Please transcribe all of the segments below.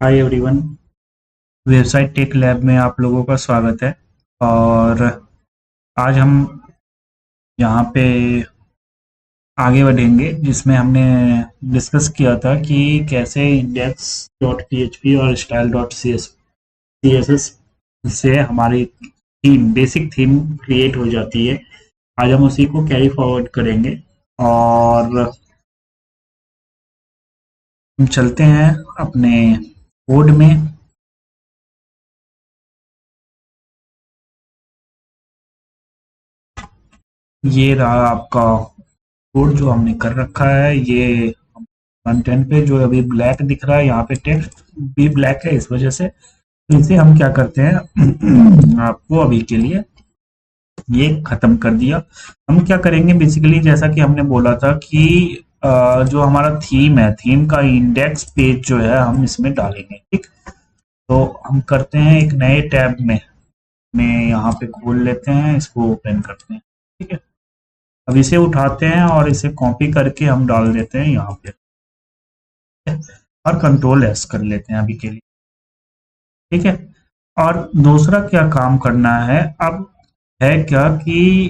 Hi everyone. Website tech lab में आप लोगों का स्वागत है। और आज हम यहाँ पे आगे बढ़ेंगे जिसमें हमने डिस्कस किया था कि कैसे इंडेक्स डॉट पीएचपी और स्टाइल डॉट सीएसएस से हमारी थीम बेसिक थीम क्रिएट हो जाती है। आज हम उसी को कैरी फॉरवर्ड करेंगे और हम चलते हैं अपने कोड में। ये रहा आपका कोड जो हमने कर रखा है। ये कंटेंट पे जो अभी ब्लैक दिख रहा है, यहाँ पे टेक्स्ट भी ब्लैक है इस वजह से। तो इसे हम क्या करते हैं आपको अभी के लिए ये खत्म कर दिया। हम क्या करेंगे बेसिकली, जैसा कि हमने बोला था कि जो हमारा थीम है, थीम का इंडेक्स पेज जो है हम इसमें डालेंगे। ठीक, तो हम करते हैं एक नए टैब में यहाँ पे खोल लेते हैं, इसको ओपन करते हैं। ठीक है, अब इसे उठाते हैं और इसे कॉपी करके हम डाल देते हैं यहाँ पे और कंट्रोल एस कर लेते हैं अभी के लिए। ठीक है, और दूसरा क्या काम करना है अब है क्या कि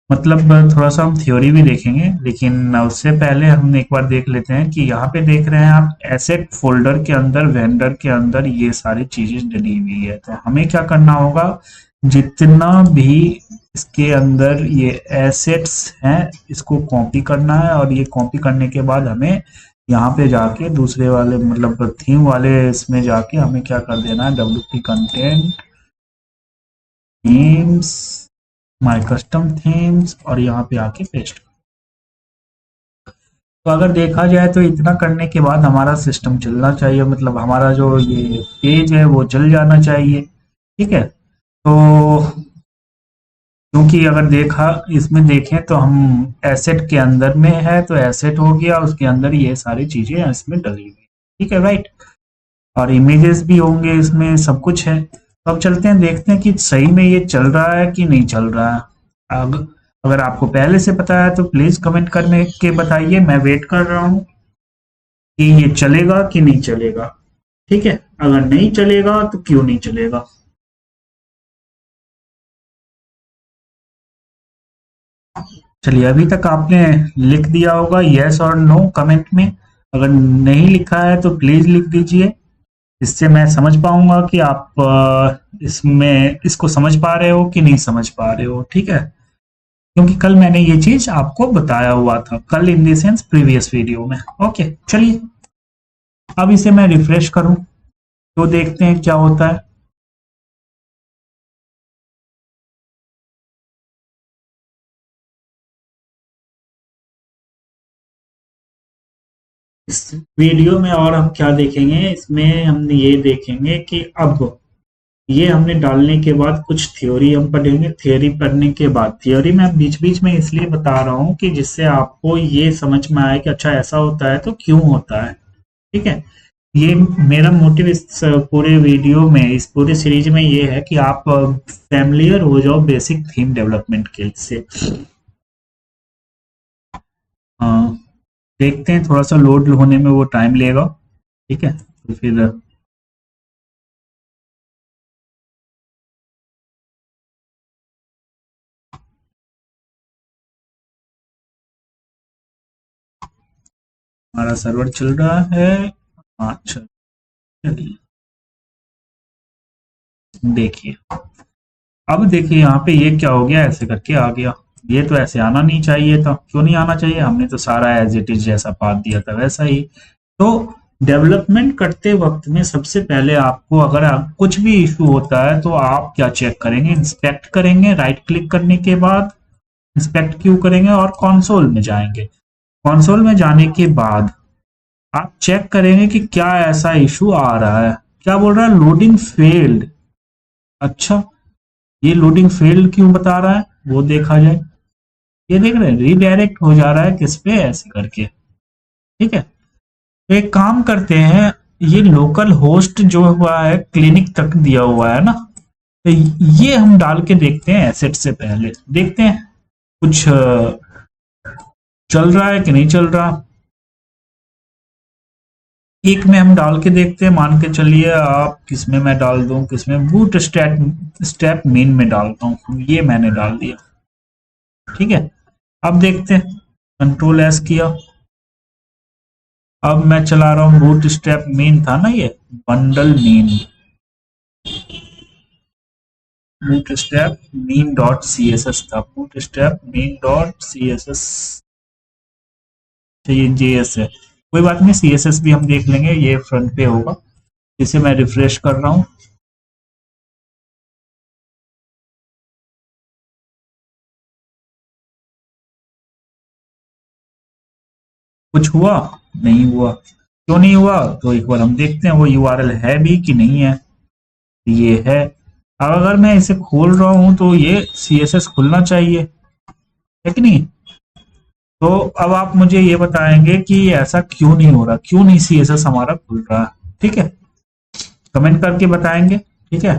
मतलब थोड़ा सा हम थ्योरी भी देखेंगे, लेकिन उससे पहले हम एक बार देख लेते हैं कि यहाँ पे देख रहे हैं आप एसेट फोल्डर के अंदर, वेंडर के अंदर ये सारी चीजें डली हुई है। तो हमें क्या करना होगा, जितना भी इसके अंदर ये एसेट्स हैं इसको कॉपी करना है, और ये कॉपी करने के बाद हमें यहाँ पे जाके दूसरे वाले मतलब थीम वाले इसमें जाके हमें क्या कर देना है, WP content themes my custom themes, और यहाँ पे आके पेस्ट। तो अगर देखा जाए तो इतना करने के बाद हमारा सिस्टम चलना चाहिए, मतलब हमारा जो ये पेज है वो चल जाना चाहिए। ठीक है, तो क्योंकि अगर देखा इसमें देखें तो हम एसेट के अंदर में है, तो एसेट हो गया, उसके अंदर ये सारी चीजें इसमें डली हुई। ठीक है, राइट। और इमेजेस भी होंगे इसमें, सब कुछ है। तो अब चलते हैं, देखते हैं कि सही में ये चल रहा है कि नहीं चल रहा है। अब अगर आपको पहले से पता है तो प्लीज कमेंट करने के बताइए, मैं वेट कर रहा हूँ कि ये चलेगा कि नहीं चलेगा। ठीक है, अगर नहीं चलेगा तो क्यों नहीं चलेगा। चलिए, अभी तक आपने लिख दिया होगा यस और नो कमेंट में। अगर नहीं लिखा है तो प्लीज लिख दीजिए, इससे मैं समझ पाऊंगा कि आप इसमें इसको समझ पा रहे हो कि नहीं समझ पा रहे हो। ठीक है, क्योंकि कल मैंने ये चीज आपको बताया हुआ था, कल in the sense previous video में। ओके, चलिए अब इसे मैं रिफ्रेश करूं तो देखते हैं क्या होता है। इस वीडियो में और हम क्या देखेंगे, इसमें हम ये देखेंगे कि अब ये हमने डालने के बाद कुछ थ्योरी हम पढ़ेंगे। थ्योरी पढ़ने के बाद, थ्योरी में बीच बीच में इसलिए बता रहा हूँ कि जिससे आपको ये समझ में आए कि अच्छा ऐसा होता है तो क्यों होता है। ठीक है, ये मेरा मोटिव इस पूरे वीडियो में, इस पूरे सीरीज में ये है कि आप फैमिलियर हो जाओ बेसिक थीम डेवलपमेंट के से। हाँ, देखते हैं, थोड़ा सा लोड होने में वो टाइम लेगा। ठीक है, तो फिर हमारा सर्वर चल रहा है। अच्छा, चलिए देखिए, अब देखिए यहाँ पे ये क्या हो गया, ऐसे करके आ गया। ये तो ऐसे आना नहीं चाहिए था। क्यों नहीं आना चाहिए, हमने तो सारा एज इट इज जैसा पाथ दिया था वैसा ही। तो डेवलपमेंट करते वक्त में सबसे पहले आपको, अगर कुछ भी इशू होता है तो आप क्या चेक करेंगे, इंस्पेक्ट करेंगे। राइट क्लिक करने के बाद इंस्पेक्ट क्यों करेंगे और कंसोल में जाएंगे। कंसोल में जाने के बाद आप चेक करेंगे कि क्या ऐसा इशू आ रहा है। क्या बोल रहा है, लोडिंग फेल्ड। अच्छा, ये लोडिंग फेल्ड क्यों बता रहा है वो देखा जाए। ये देख रहे हैं, रीडायरेक्ट हो जा रहा है किस पे, ऐसे करके। ठीक है, तो एक काम करते हैं, ये लोकल होस्ट जो हुआ है क्लिनिक तक दिया हुआ है ना, तो ये हम डाल के देखते हैं। एसेट से पहले देखते हैं कुछ चल रहा है कि नहीं चल रहा। एक में हम डाल के देखते हैं, मान के चलिए आप किसमें मैं डाल दूं, किसमें, बूट स्टेप मेन में डालता हूँ, ये मैंने डाल दिया। ठीक है, अब देखते हैं, कंट्रोल एस किया, अब मैं चला रहा हूँ बूट स्टेप मेन था ना, ये bundle min, bootstrap min dot C S S था, bootstrap min dot C S S, ये जेएस है, कोई बात नहीं, सी एस एस भी हम देख लेंगे, ये फ्रंट पे होगा। इसे मैं रिफ्रेश कर रहा हूँ, कुछ हुआ? नहीं हुआ। क्यों नहीं हुआ? तो एक बार हम देखते हैं वो यूआरएल है भी कि नहीं है। ये है। अब अगर मैं इसे खोल रहा हूं तो ये सीएसएस खुलना चाहिए, है कि नहीं? तो अब आप मुझे ये बताएंगे कि ऐसा क्यों नहीं हो रहा, क्यों नहीं सीएसएस हमारा खुल रहा है। ठीक है, कमेंट करके बताएंगे। ठीक है,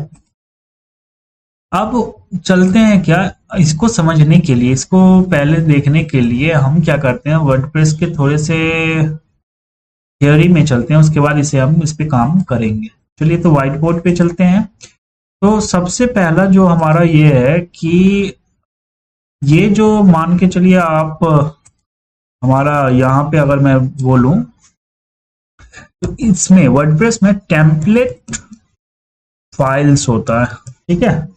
अब चलते हैं, क्या इसको समझने के लिए, इसको पहले देखने के लिए हम क्या करते हैं, वर्डप्रेस के थोड़े से थियोरी में चलते हैं, उसके बाद इसे हम इस पे काम करेंगे। चलिए, तो व्हाइट बोर्ड पे चलते हैं। तो सबसे पहला जो हमारा ये है कि ये जो मान के चलिए आप, हमारा यहाँ पे अगर मैं बोलूं तो इसमें वर्डप्रेस में टेम्पलेट फाइल्स होता है। ठीक है,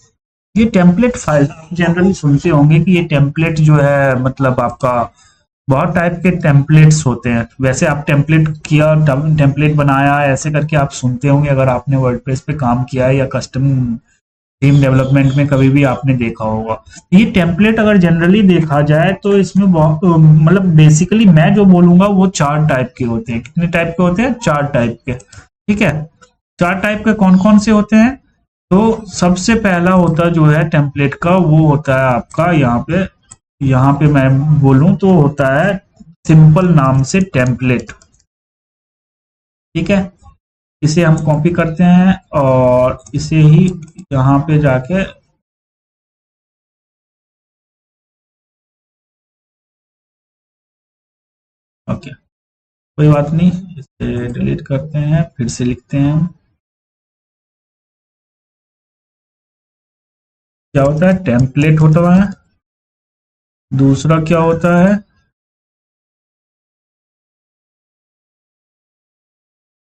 ये टेम्पलेट फाइल जनरली सुनते होंगे कि ये टेम्पलेट जो है, मतलब आपका बहुत टाइप के टेम्पलेट्स होते हैं। वैसे आप टेम्पलेट किया, टेम्पलेट बनाया, ऐसे करके आप सुनते होंगे अगर आपने वर्डप्रेस पे काम किया है या कस्टम थीम डेवलपमेंट में कभी भी आपने देखा होगा। ये टेम्पलेट अगर जनरली देखा जाए तो इसमें बहुत, मतलब बेसिकली मैं जो बोलूंगा वो 4 टाइप के होते हैं। कितने टाइप के होते हैं? 4 टाइप के। ठीक है, 4 टाइप के कौन कौन से होते हैं? तो सबसे पहला होता जो है टेम्पलेट का, वो होता है आपका यहाँ पे मैं बोलूं तो होता है सिंपल नाम से टेम्पलेट। ठीक है, इसे हम कॉपी करते हैं और इसे ही यहाँ पे जाके ओके, कोई बात नहीं, इसे डिलीट करते हैं, फिर से लिखते हैं। क्या होता है? टेम्पलेट होता है। दूसरा क्या होता है?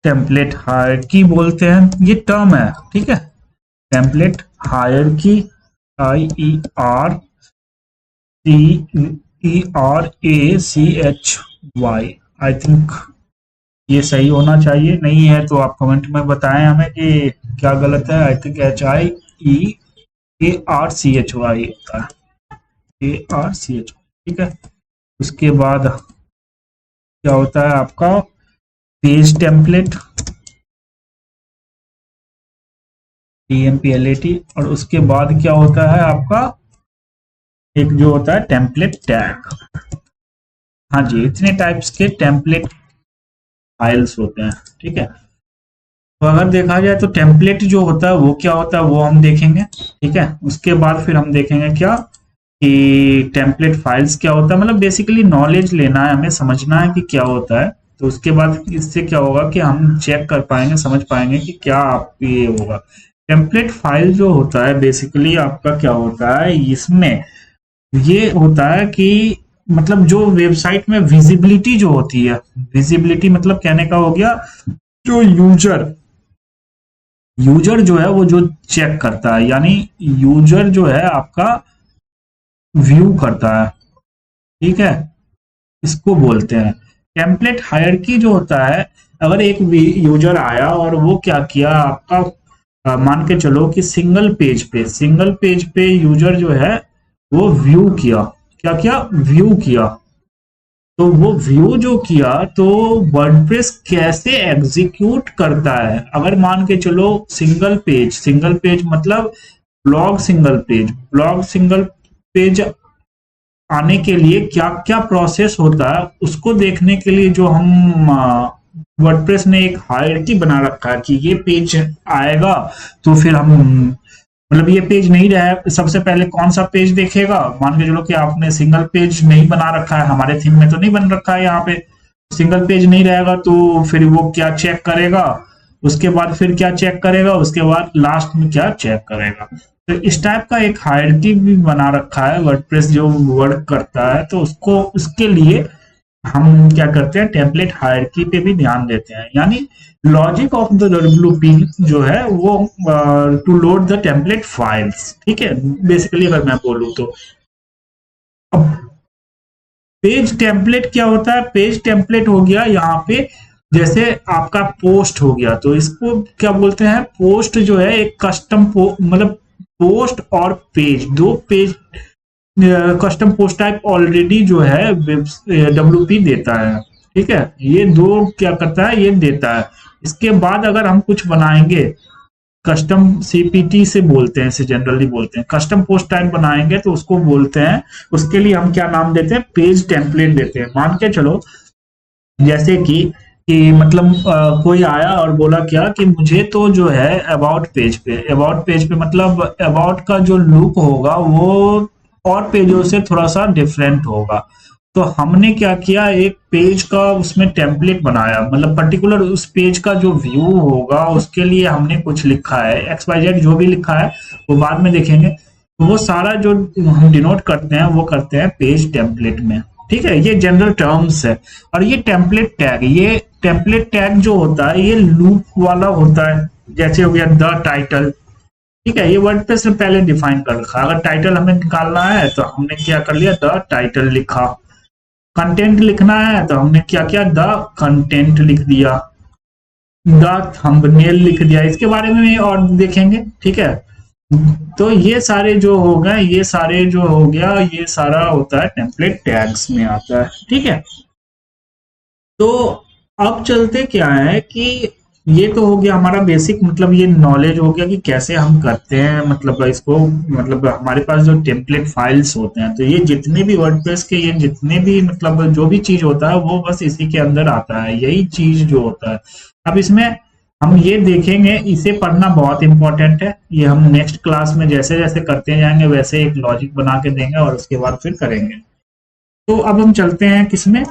टेम्पलेट हायरार्की बोलते हैं, ये टर्म है। ठीक है, template hierarchy, HIERACHY, I think ये सही होना चाहिए। नहीं है तो आप कमेंट में बताएं हमें कि क्या गलत है। आई थिंक HIEARCHY होता है, ARCH। ठीक है, उसके बाद क्या होता है आपका पेज टेम्पलेट, TMPLAT, और उसके बाद क्या होता है आपका एक जो होता है टेम्पलेट टैग। हाँ जी, इतने टाइप्स के टेम्पलेट फाइल्स होते हैं। ठीक है, तो अगर देखा जाए तो टेम्पलेट जो होता है वो क्या होता है वो हम देखेंगे। ठीक है, उसके बाद फिर हम देखेंगे क्या कि टेम्पलेट फाइल्स क्या होता है, मतलब बेसिकली नॉलेज लेना है, हमें समझना है कि क्या होता है। तो उसके बाद इससे क्या होगा कि हम चेक कर पाएंगे, समझ पाएंगे कि क्या आप ये होगा। टेम्पलेट फाइल जो होता है बेसिकली आपका क्या होता है, इसमें ये होता है कि मतलब जो वेबसाइट में विजिबिलिटी जो होती है, विजिबिलिटी मतलब कहने का हो गया जो यूजर जो है वो जो चेक करता है, यानी यूजर जो है आपका व्यू करता है। ठीक है, इसको बोलते हैं टेम्पलेट हायरार्की जो होता है। अगर एक यूजर आया और वो क्या किया आपका, मान के चलो कि सिंगल पेज पे यूजर जो है वो व्यू किया, क्या किया? व्यू किया। तो वो व्यू जो किया तो वर्डप्रेस कैसे एग्जीक्यूट करता है, अगर मान के चलो सिंगल पेज मतलब ब्लॉग सिंगल पेज आने के लिए क्या क्या प्रोसेस होता है, उसको देखने के लिए जो हम वर्डप्रेस ने एक हायरार्की बना रखा है कि ये पेज आएगा तो फिर हम, मतलब ये पेज नहीं रहा, सबसे पहले कौन सा पेज देखेगा। मान के चलो कि आपने सिंगल पेज नहीं बना रखा है, हमारे थीम में तो नहीं बन रखा है यहाँ पे, सिंगल पेज नहीं रहेगा तो फिर वो क्या चेक करेगा, उसके बाद फिर क्या चेक करेगा, उसके बाद लास्ट में क्या चेक करेगा। तो इस टाइप का एक हायरार्की भी बना रखा है वर्डप्रेस जो वर्क करता है, तो उसको उसके लिए हम क्या करते हैं, टेम्पलेट हायरार्की पे भी ध्यान देते हैं। यानी लॉजिक ऑफ द डब्ल्यूपी जो है वो to load the template files, ठीक है, बेसिकली अगर मैं बोलूँ तो। अब पेज टेम्पलेट क्या होता है, पेज टेम्पलेट हो गया यहाँ पे, जैसे आपका पोस्ट हो गया, तो इसको क्या बोलते हैं, पोस्ट जो है एक कस्टम मतलब पोस्ट और पेज, दो page custom post type already जो है डब्ल्यूपी देता है, ठीक है, ये दो क्या करता है, ये देता है। इसके बाद अगर हम कुछ बनाएंगे, कस्टम सीपीटी से बोलते हैं, इसे जनरली बोलते हैं, कस्टम पोस्ट टाइप बनाएंगे तो उसको बोलते हैं, उसके लिए हम क्या नाम देते हैं, पेज टेम्पलेट देते हैं। मान के चलो जैसे कि मतलब कोई आया और बोला क्या कि मुझे तो जो है अबाउट पेज पे मतलब अबाउट का जो लुक होगा वो और पेजों से थोड़ा सा डिफरेंट होगा। तो हमने क्या किया, एक पेज का उसमें टेम्पलेट बनाया, मतलब पर्टिकुलर उस पेज का जो व्यू होगा उसके लिए हमने कुछ लिखा है, एक्स वाई जेड जो भी लिखा है वो बाद में देखेंगे। तो वो सारा जो हम डिनोट करते हैं वो करते हैं पेज टेम्पलेट में, ठीक है, ये जनरल टर्म्स है। और ये टेम्पलेट टैग जो होता है ये लूप वाला होता है, जैसे हो गया द टाइटल, ठीक है, ये वर्डप्रेस में पहले डिफाइन कर रखा है। अगर टाइटल हमें निकालना है तो हमने क्या कर लिया, द टाइटल लिखा। कंटेंट लिखना है तो हमने क्या किया, द कंटेंट लिख दिया, द थंबनेल लिख दिया। इसके बारे में और देखेंगे, ठीक है। तो ये सारे जो हो गए, ये सारे जो हो गया, ये सारा होता है टेम्पलेट टैग्स में आता है, ठीक है। तो अब चलते क्या है कि ये तो हो गया हमारा बेसिक, मतलब ये नॉलेज हो गया कि कैसे हम करते हैं, मतलब इसको, मतलब हमारे पास जो टेम्पलेट फाइल्स होते हैं, तो ये जितने भी वर्डप्रेस के, ये जितने भी मतलब जो भी चीज होता है वो बस इसी के अंदर आता है, यही चीज जो होता है। अब इसमें हम ये देखेंगे, इसे पढ़ना बहुत इंपॉर्टेंट है, ये हम नेक्स्ट क्लास में जैसे जैसे करते जाएंगे वैसे एक लॉजिक बना के देंगे और उसके बाद फिर करेंगे। तो अब हम चलते हैं किसमें,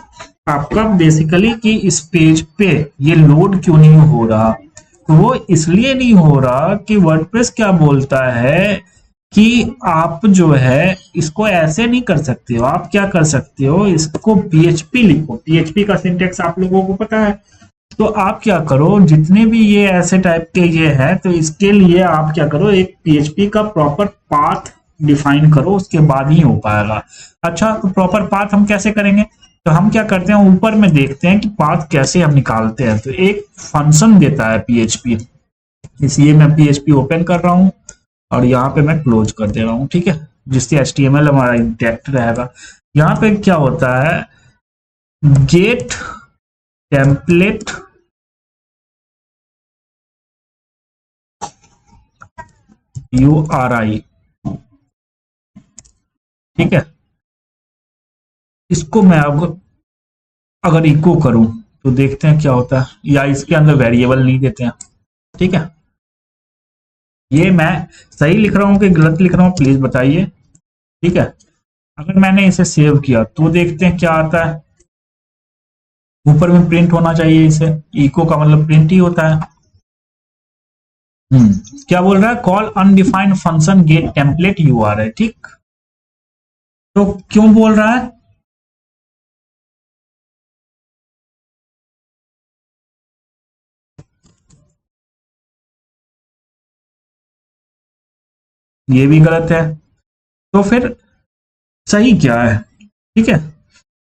आपका बेसिकली कि इस पेज पे ये लोड क्यों नहीं हो रहा। तो वो इसलिए नहीं हो रहा कि वर्डप्रेस क्या बोलता है कि आप जो है इसको ऐसे नहीं कर सकते हो, आप क्या कर सकते हो, इसको पीएचपी लिखो, पीएचपी का सिंटेक्स आप लोगों को पता है। तो आप क्या करो, जितने भी ये ऐसे टाइप के ये है, तो इसके लिए आप क्या करो, एक पीएचपी का प्रॉपर पाथ डिफाइन करो, उसके बाद ही हो पाएगा। अच्छा, तो प्रॉपर पाथ हम कैसे करेंगे, तो हम क्या करते हैं, ऊपर में देखते हैं कि पाथ कैसे हम निकालते हैं। तो एक फंक्शन देता है पीएचपी, इसलिए मैं पीएचपी ओपन कर रहा हूं और यहाँ पे मैं क्लोज कर दे रहा हूँ, ठीक है, जिससे एचटीएमएल हमारा इंटैक्ट रहेगा। यहाँ पे क्या होता है, गेट टेम्पलेट URI, ठीक है। इसको मैं अगर इको करूं तो देखते हैं क्या होता है, या इसके अंदर वेरिएबल नहीं देते हैं, ठीक है। ये मैं सही लिख रहा हूं कि गलत लिख रहा हूं, प्लीज बताइए, ठीक है। अगर मैंने इसे सेव किया तो देखते हैं क्या आता है, ऊपर में प्रिंट होना चाहिए, इसे इको का मतलब प्रिंट ही होता है। क्या बोल रहा है, call undefined function get template URI, ठीक। तो क्यों बोल रहा है, ये भी गलत है, तो फिर सही क्या है, ठीक है।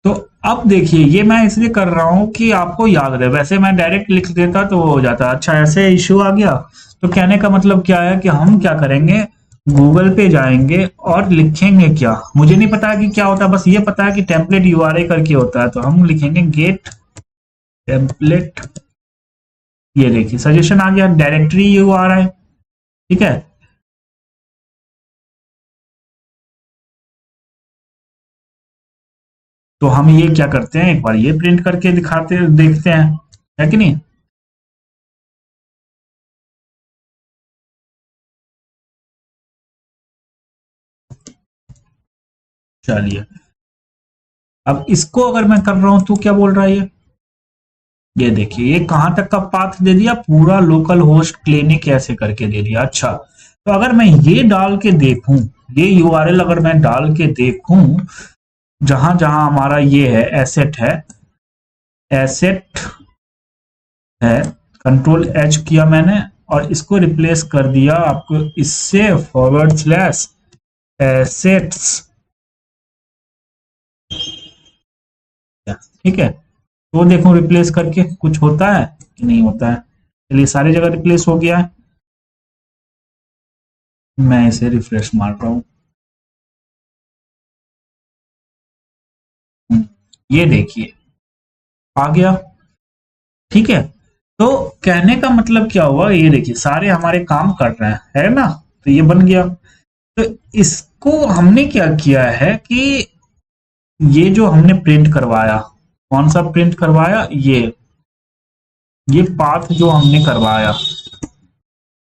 तो अब देखिए, ये मैं इसलिए कर रहा हूं कि आपको याद रहे, वैसे मैं डायरेक्ट लिख देता तो वो हो जाता। अच्छा, ऐसे इश्यू आ गया, तो कहने का मतलब क्या है कि हम क्या करेंगे, गूगल पे जाएंगे और लिखेंगे क्या, मुझे नहीं पता कि क्या होता है, बस ये पता है कि टेम्पलेट URI करके होता है, तो हम लिखेंगे गेट टेम्पलेट, ये देखिए सजेशन आ गया, डायरेक्टरी URI, ठीक है। तो हम ये क्या करते हैं, एक बार ये प्रिंट करके दिखाते देखते हैं, है कि नहीं। चलिए, अब इसको अगर मैं कर रहा हूं तो क्या बोल रहा है ये, ये देखिए ये कहां तक का पाथ दे दिया, पूरा लोकल होस्ट क्लिनिक ऐसे करके दे दिया। अच्छा, तो अगर मैं ये डाल के देखूं, ये यूआरएल अगर मैं डाल के देखूं, जहां जहां हमारा ये है एसेट है, कंट्रोल एच किया मैंने और इसको रिप्लेस कर दिया आपको इससे / एसेट्स, ठीक है। तो देखो रिप्लेस करके कुछ होता है कि नहीं होता है। चलिए सारी जगह रिप्लेस हो गया है, मैं इसे रिफ्रेश मार रहा हूं। ये देखिए आ गया, ठीक है। तो कहने का मतलब क्या हुआ, ये देखिए सारे हमारे काम कर रहे हैं, है ना, तो ये बन गया। तो इसको हमने क्या किया है कि ये जो हमने प्रिंट करवाया, कौन सा प्रिंट करवाया, ये पाथ जो हमने करवाया,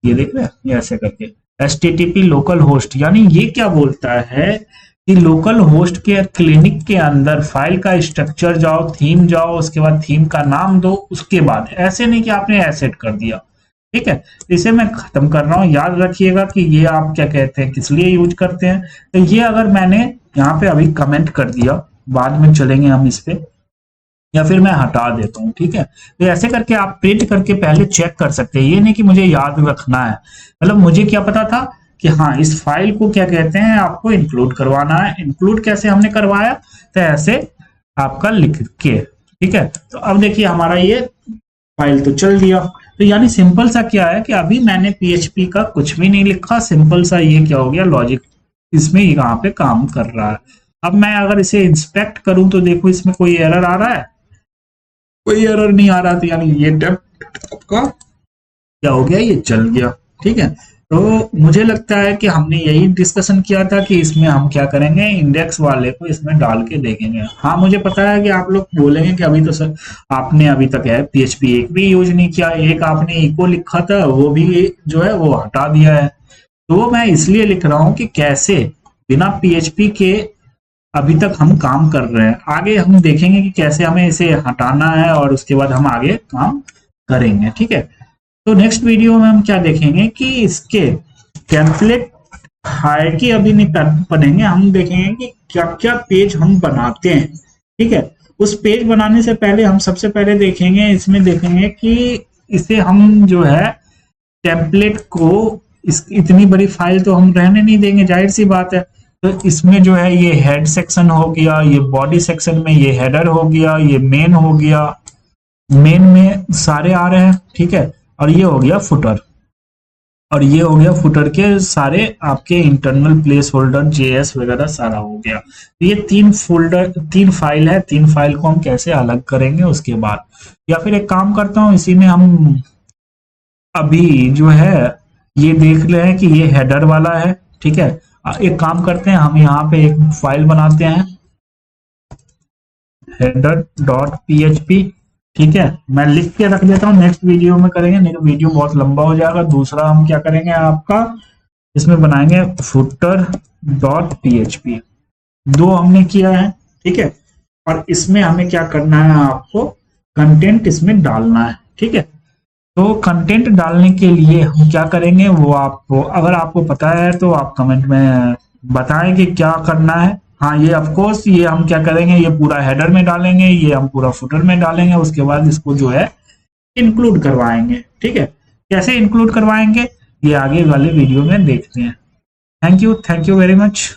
ये देख रहे हैं, ये ऐसे करके HTTP लोकल होस्ट, यानी ये क्या बोलता है कि लोकल होस्ट के क्लिनिक के अंदर फाइल का स्ट्रक्चर जाओ, थीम जाओ, उसके बाद थीम का नाम दो, उसके बाद ऐसे नहीं कि आपने एसेट कर दिया, ठीक है। इसे मैं खत्म कर रहा हूं, याद रखिएगा कि ये आप क्या कहते हैं, किस लिए यूज करते हैं। तो ये अगर मैंने यहाँ पे अभी कमेंट कर दिया, बाद में चलेंगे हम इस पे, या फिर मैं हटा देता हूँ, ठीक है। तो ऐसे करके आप प्रिंट करके पहले चेक कर सकते हैं, ये नहीं कि मुझे याद रखना है। मतलब मुझे क्या पता था कि हाँ इस फाइल को क्या कहते हैं, आपको इंक्लूड करवाना है। इंक्लूड कैसे हमने करवाया, तो ऐसे आपका लिख के, ठीक है। तो अब देखिए हमारा ये फाइल तो चल दिया। तो यानी सिंपल सा क्या है कि अभी मैंने PHP का कुछ भी नहीं लिखा, सिंपल सा ये क्या हो गया, लॉजिक इसमें यहाँ पे काम कर रहा है। अब मैं अगर इसे इंस्पेक्ट करूं तो देखो इसमें कोई एरर आ रहा है, कोई एरर नहीं आ रहा। तो यानी ये डेप्थ आपका क्या हो गया, ये चल गया, ठीक है। तो मुझे लगता है कि हमने यही डिस्कशन किया था कि इसमें हम क्या करेंगे, इंडेक्स वाले को इसमें डाल के देखेंगे। हाँ मुझे पता है कि आप लोग बोलेंगे कि अभी तो सर आपने अभी तक है PHP एक भी यूज नहीं किया, एक आपने इको लिखा था वो भी जो है वो हटा दिया है। तो मैं इसलिए लिख रहा हूँ कि कैसे बिना PHP के अभी तक हम काम कर रहे हैं, आगे हम देखेंगे कि कैसे हमें इसे हटाना है और उसके बाद हम आगे काम करेंगे, ठीक है। तो नेक्स्ट वीडियो में हम क्या देखेंगे कि इसके टेम्पलेट हायरार्की अभी नहीं बनेंगे, हम देखेंगे कि क्या क्या पेज हम बनाते हैं, ठीक है। उस पेज बनाने से पहले हम सबसे पहले देखेंगे, इसमें देखेंगे कि इसे हम जो है टेम्पलेट को इतनी बड़ी फाइल तो हम रहने नहीं देंगे, जाहिर सी बात है। तो इसमें जो है ये हेड सेक्शन हो गया, ये बॉडी सेक्शन में ये हेडर हो गया, ये मेन हो गया, मेन में सारे आ रहे हैं, ठीक है। और ये हो गया फुटर, और ये हो गया फुटर के सारे आपके इंटरनल प्लेस होल्डर JS वगैरह सारा हो गया। तो ये 3 फाइल है, 3 फाइल को हम कैसे अलग करेंगे उसके बाद, या फिर एक काम करता हूँ इसी में हम अभी जो है ये देख रहे हैं कि ये हेडर वाला है, ठीक है। एक काम करते हैं, हम यहाँ पे एक फाइल बनाते हैं header.php, ठीक है। मैं लिख के रख देता हूँ, नेक्स्ट वीडियो में करेंगे, नहीं तो वीडियो बहुत लंबा हो जाएगा। दूसरा हम क्या करेंगे, आपका इसमें बनाएंगे footer.php, 2 हमने किया है, ठीक है। और इसमें हमें क्या करना है, आपको कंटेंट इसमें डालना है, ठीक है। तो कंटेंट डालने के लिए हम क्या करेंगे, वो आपको अगर आपको पता है तो आप कमेंट में बताएं कि क्या करना है। हाँ ये ऑफ कोर्स ये हम क्या करेंगे, ये पूरा हेडर में डालेंगे, ये हम पूरा फुटर में डालेंगे, उसके बाद इसको जो है इंक्लूड करवाएंगे, ठीक है। कैसे इंक्लूड करवाएंगे ये आगे वाले वीडियो में देखते हैं। Thank you very much.